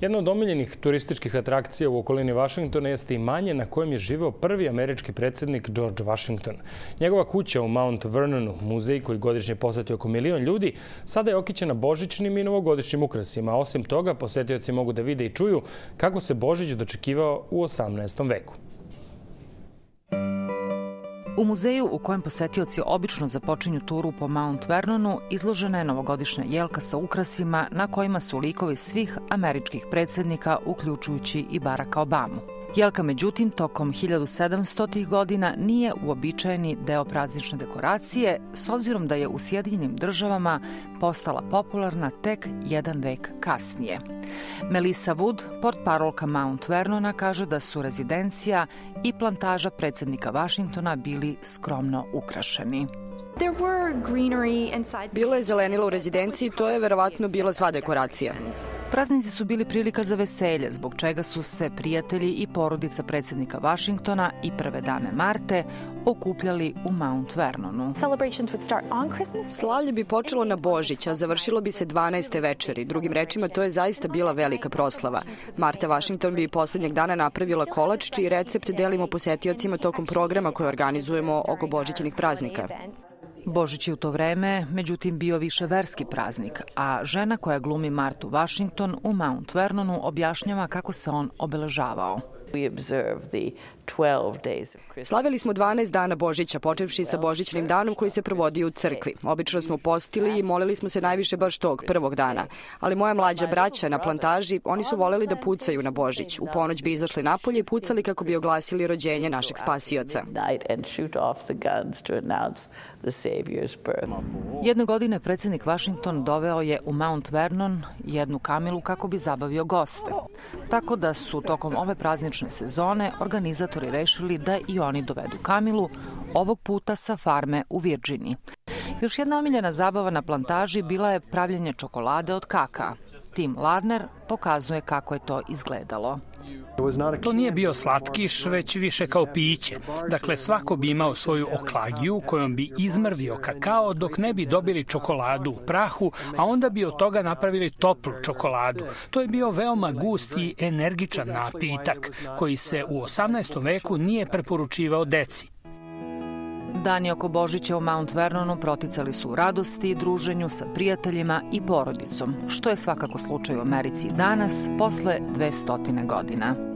Jedna od omiljenih turističkih atrakcija u okolini Vašingtona jeste imanje na kojem je živeo prvi američki predsjednik George Washington. Njegova kuća u Mount Vernonu, muzej koji godišnje poseti oko 1 milion ljudi, sada je okićena božićnim i novogodišnjim ukrasima. Osim toga, posetioci mogu da vide i čuju kako se Božić dočekivao u 18. veku. U muzeju u kojem posetioci obično započinju turu po Mount Vernonu izložena je novogodišnja jelka sa ukrasima na kojima su likovi svih američkih predsjednika, uključujući i Baracka Obamu. Jelka, međutim, tokom 1700. godina nije uobičajeni deo praznične dekoracije, s obzirom da je u Sjedinjenim Državama postala popularna tek 1 vek kasnije. Melissa Wood, portparolka Mount Vernona, kaže da su rezidencija i plantaža predsjednika Vašingtona bili skromno ukrašeni. Bilo je zelenilo u rezidenciji, to je verovatno bila sva dekoracija. Praznici su bili prilika za veselje, zbog čega su se prijatelji i porodica predsjednika Vašingtona i prve dame Marte okupljali u Mount Vernonu. Slavlje bi počelo na Božić, a završilo bi se 12. večeri. Drugim rečima, to je zaista bila velika proslava. Marta Washington bi poslednjeg dana napravila kolač, čiji recept delimo posetiocima tokom programa koje organizujemo oko božićnih praznika. Božić je u to vreme, međutim, bio više verski praznik, a žena koja glumi Martu Washington u Mount Vernonu objašnjava kako se on obeležavao. Slavili smo 12 dana Božića, počevši sa Božićnim danom koji se provodio u crkvi. Obično smo postili i molili smo se najviše baš tog prvog dana. Ali moja mlađa braća na plantaži, oni su voleli da pucaju na Božić. U ponoć bi izašli napolje i pucali kako bi oglasili rođenje našeg spasioca. Jedne godine predsjednik Washington doveo je u Mount Vernon jednu kamilu kako bi zabavio goste. Tako da su tokom ove praznične sezone organizatori rešili da i oni dovedu kamilu, ovog puta sa farme u Virginiji. Još jedna omiljena zabava na plantaži bila je pravljenje čokolade od kakaa. Tim Larner pokazuje kako je to izgledalo. To nije bio slatkiš, već više kao piće. Dakle, svako bi imao svoju oklagiju kojom bi izmrvio kakao dok ne bi dobili čokoladu u prahu, a onda bi od toga napravili toplu čokoladu. To je bio veoma gust i energičan napitak koji se u 18. veku nije preporučivao deci. Dani oko Božića u Mount Vernonu proticali su u radosti i druženju sa prijateljima i porodicom, što je svakako slučaj u Americi danas, posle 200 godina.